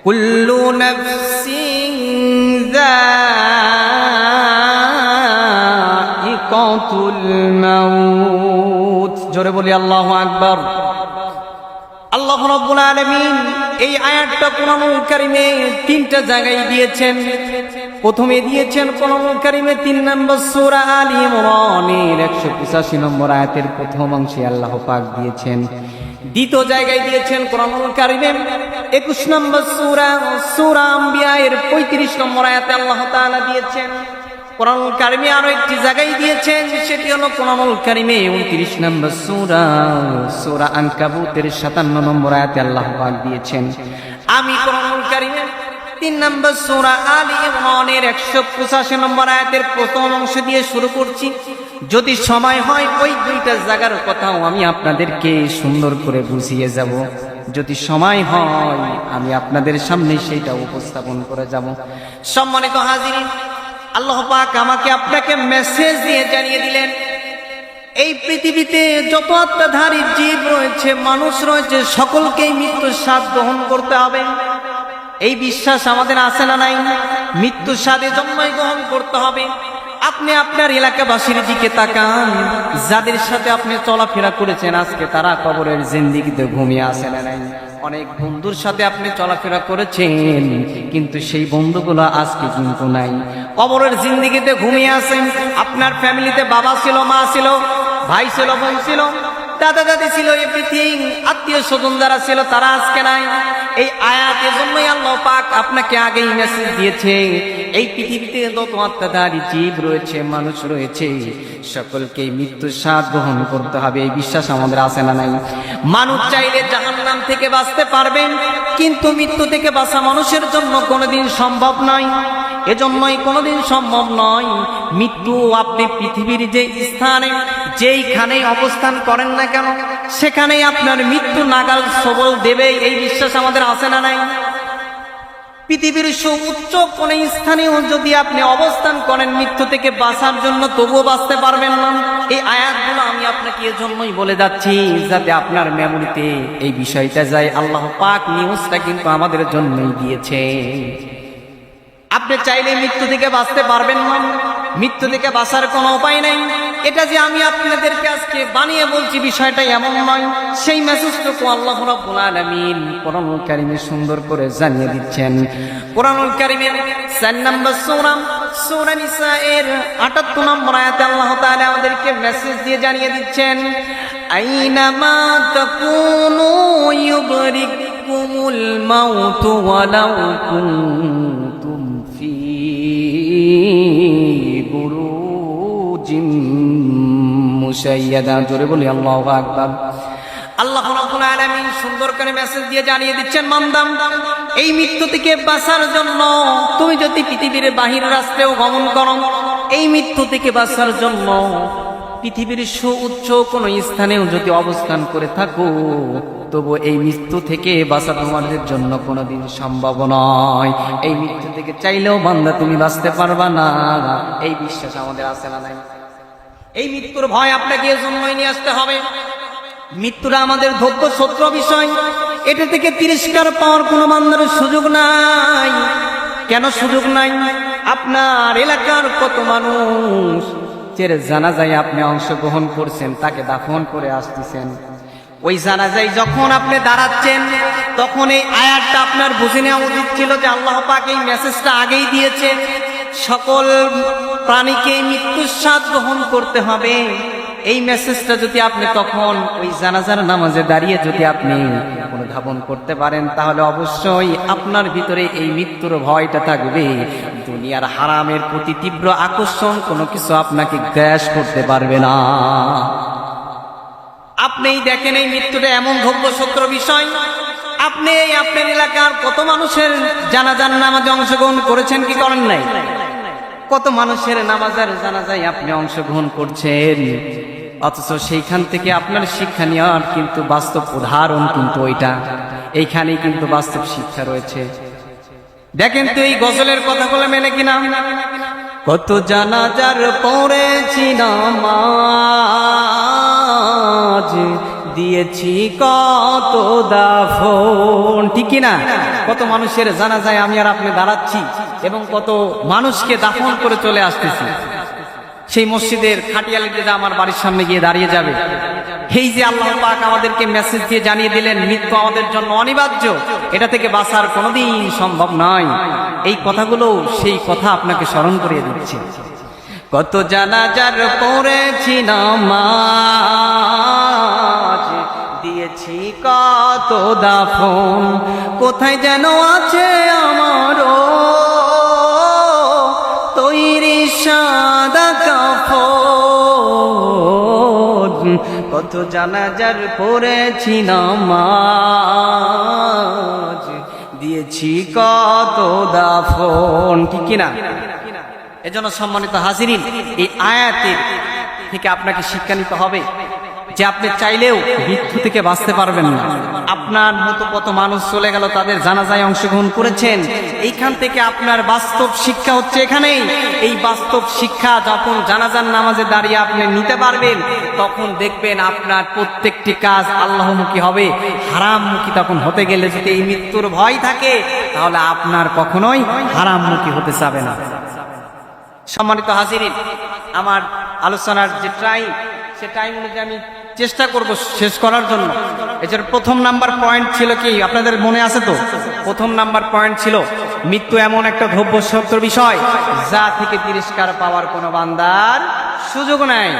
কুল্লু নাফসিন যায়িকাতুল মাউত। জোরে বলি আল্লাহু আকবার। আল্লাহ রাব্বুল আলামিন এই আয়াতটা কোরআনুল কারীমে তিনটা জায়গায় দিয়েছেন। প্রথমে দিয়েছেন কোরআনুল কারীমে 3 নম্বর সূরা আলে ইমরানের 185 নম্বর আয়াতের প্রথম অংশে আল্লাহ পাক দিয়েছেন। দ্বিতীয় জায়গায় দিয়েছেন কোরআনুল কারীমে 21 নম্বর সূরা আম্বিয়া এর 35 নম্বর আয়াতে আল্লাহ তাআলা দিয়েছেন। কোরআনুল কারীমে আরো একটি জায়গায় দিয়েছেন, সেটি হলো কোরআনুল কারীমে 29 নম্বর সূরা আনকাবুতের 57 নম্বর আয়াতে আল্লাহ পাক দিয়েছেন। আমি কোরআনুল কারীমে 3 নম্বর সূরা আলে ইমরানের 185 নম্বর আয়াতের প্রথম অংশ দিয়ে শুরু করছি। যদি সময় হয় ওই দুইটা জায়গার কথাও আমি আপনাদেরকে সুন্দর করে বুঝিয়ে যাব। যদি সময় হয় আমি আপনাদের সামনে সেইটা উপস্থাপন করে যাব। সম্মানিত হাজিরিন, আল্লাহ পাক আমাকে আপনাকে মেসেজ দিয়ে জানিয়ে দিলেন, এই পৃথিবীতে যত আত্মাধারী জীব রয়েছে, মানুষ রয়েছে, সকলকেই মৃত্যুর স্বাদ গ্রহণ করতে হবে। এই বিশ্বাস আমাদের আছে না নাই? মৃত্যুর স্বাদে জন্মই গ্রহণ করতে হবে। আপনি আপনার এলাকাবাসীর দিকে তাকান, যাদের সাথে আপনি চলাফেরা করেছেন আজকে তারা কবরের জিন্দেগিতে ঘুমিয়ে আছে না নাই? অনেক বন্ধুর সাথে আপনি চলাফেরা করেছেন, কিন্তু সেই বন্ধুগুলো আজকে কিন্তু নাই, কবরের জিন্দেগিতে ঘুমিয়ে আছেন। আপনার ফ্যামিলিতে বাবা ছিল, মা ছিল, ভাই ছিল, বোন ছিল, দাদা দাদি ছিল, এভরিথিং আত্মীয় স্বজন যারা ছিল তারা আজকে নাই। এই আয়াতের জন্যই আল্লাহ পাক আপনাকে আগেই মেসেজ দিয়েছে, এই পৃথিবীতে যত আত্মাধারী জীব রয়েছে, মানুষ রয়েছে, সকলকে মৃত্যুর স্বাদ গ্রহণ করতে হবে। এই বিশ্বাস আমাদের আছে না নাই? মানুষ চাইলে জাহান্নাম থেকে বাঁচতে পারবেন, কিন্তু মৃত্যু থেকে বাঁচা মানুষের জন্য কোনোদিন সম্ভব নয়। এজন্যই কোনোদিন সম্ভব নয়। মৃত্যু আপনি পৃথিবীর যে স্থানে যেইখানে অবস্থান করেন না কেন, সেখানেই আপনার মৃত্যু নাগাল সবল দেবে। এই বিশ্বাস আমাদের আছে না নাই? পৃথিবীর সুউচ্চ কোন স্থানেও যদি আপনি অবস্থান করেন মৃত্যু থেকে বাঁচার জন্য, তবুও বাঁচতে পারবেন না। এই আয়াতগুলো আমি আপনাকে এজন্যই বলে যাচ্ছি, যাতে আপনার মেমোরিতে এই বিষয়টা যায়। আল্লাহ পাক নিউজটা কিন্তু আমাদের জন্যই দিয়েছে। আপনি চাইলে মৃত্যু থেকে বাঁচতে পারবেন না, মৃত্যু থেকে বাঁচার কোনো উপায় নাই। এটা যে আমি আপনাদেরকে আজকে বানিয়ে বলছি বিষয়টা এমন নয়। সেই মেসেজটুকু আল্লাহ রাব্বুল আলামিন কোরআনুল কারীমে সুন্দর করে জানিয়ে দিচ্ছেন। কোরআনুল কারীমের 4 নম্বর সূরা নিসা এর 78 নম্বর আয়াতে আল্লাহ তাআলা আমাদেরকে মেসেজ দিয়ে জানিয়ে দিচ্ছেন, আইনামা তাকুনু ইউদরিকুমুল মাউতু ওয়ালাউ কুনতুম ফি বুরুজিম মুশাইয়াদা। জোরে বলি আল্লাহু আকবার। আল্লাহ রাব্বুল আলামিন সুন্দর করে মেসেজ দিয়ে জানিয়ে দিচ্ছেন, বান্দা, এই মৃত্যু থেকে বাঁচার জন্য তুমি যদি পৃথিবীর বাহির রাস্তায়ও গমন করো, এই মৃত্যু থেকে বাঁচার জন্য পৃথিবীর সুউচ্চ কোন স্থানেও যদি অবস্থান করে থাকো, তবু এই মৃত্যু থেকে বাঁচা তোমাদের জন্য কোনোদিন সম্ভব নয়। এই মৃত্যু থেকে চাইলেও বান্দা তুমি বাঁচতে পারবা না। এই বিশ্বাস আমাদের আছে না নাই? এই মৃত্যুর ভয় আপনাকে এজন্যই নিয়ে আসতে হবে। মৃত্যুটা আমাদের ধৈর্য শত্রু বিষয়, এটা থেকে তিরস্কার পাওয়ার কোনো বান্দার সুযোগ নাই। কেন সুযোগ নাই? আপনার এলাকার কত মানুষ যার জানাজায় আপনি অংশগ্রহণ করছেন, তাকে দাফন করে আসতেছেন, ওই জানাজায় যখন আপনি দাঁড়াচ্ছেন তখন এই আয়াতটা আপনার বুঝে নেওয়া উচিত ছিল যে আল্লাহ পাক এই মেসেজটা আগেই দিয়েছে, সকল প্রাণীকে মৃত্যুর স্বাদ গ্রহণ করতে হবে। এই মেসেজটা যদি আপনি তখন ওই জানাজার নামাজে দাঁড়িয়ে যদি আপনি অনুধাবন করতে পারেন, তাহলে অবশ্যই আপনার ভিতরে এই মৃত্যুর ভয়টা থাকবে। দুনিয়ার হারামের প্রতি তীব্র আকর্ষণ কোনো কিছু আপনাকে গ্রাস করতে পারবে না। আপনি দেখেন এই মৃত্যুটা এমন ধৈর্যশত্র বিষয়। আপনি আপনার এলাকার কত মানুষের জানাজার নামাজে অংশগ্রহণ করেছেন কি করেন নাই? কত মানুষের নামাজের জানাজায় আপনি অংশগ্রহণ করছেন, অথচ সেইখান থেকে আপনার শিক্ষা নেওয়ার কিন্তু বাস্তব উদাহরণ কিন্তু ওইটা, এইখানেই কিন্তু বাস্তব শিক্ষা রয়েছে। দেখেন তো এই গজলের কথাগুলো মেলে কিনা? কত জানাজার পড়েছি নামাজ, দিয়েছি কত দাফন, ঠিক কি না? কত মানুষের জানাজায় আমি আর আপনি দাঁড়াচ্ছি এবং কত মানুষকে দাফন করে চলে আসতেছি। সেই মসজিদের খাটিয়ালিতে যা আমার বাড়ির সামনে গিয়ে দাঁড়িয়ে যাবে। এই যে আল্লাহ পাক আমাদেরকে মেসেজ দিয়ে জানিয়ে দিলেন মৃত্যু আমাদের জন্য অনিবার্য, এটা থেকে বাঁচার কোনোদিন সম্ভব নয়। এই কথাগুলো সেই কথা আপনাকে স্মরণ করিয়ে দিচ্ছে। কত জানাজার পড়েছি নামাজ, দিয়েছি কত দাফন, কোথায় যেন আছে আমারও তৈরি সাদা কাফন। কত জানাজার পড়েছি নামাজ, দিয়েছি কত দাফন, ঠিক কিনা? এজন্য সম্মানিত হাজিরিন, এই আয়াতের থেকে আপনাকে শিক্ষা নিতে হবে যে আপনি চাইলেও মৃত্যু থেকে বাঁচতে পারবেন না। আপনার মতো কত মানুষ চলে গেল, তাদের জানাজায় অংশগ্রহণ করেছেন। এইখান থেকে আপনার বাস্তব শিক্ষা হচ্ছে এখানেই। এই বাস্তব শিক্ষা যখন জানাজার নামাজে দাঁড়িয়ে আপনি নিতে পারবেন, তখন দেখবেন আপনার প্রত্যেকটি কাজ আল্লাহমুখী হবে। হারামমুখী তখন হতে গেলে যদি এই মৃত্যুর ভয় থাকে, তাহলে আপনার কখনোই হারামমুখী হতে চাবে না। সম্মানিত হাজিরিন, আমার আলোচনার যে টাইম, সে টাইম অনুযায়ী আমি চেষ্টা করব শেষ করার জন্য। এছাড়া প্রথম নাম্বার পয়েন্ট ছিল কি, আপনাদের মনে আছে তো? প্রথম নাম্বার পয়েন্ট ছিল মৃত্যু এমন একটা দ্রব্য সত্য বিষয় যা থেকে তিরস্কার পাওয়ার কোনো বান্দার সুযোগ নাই।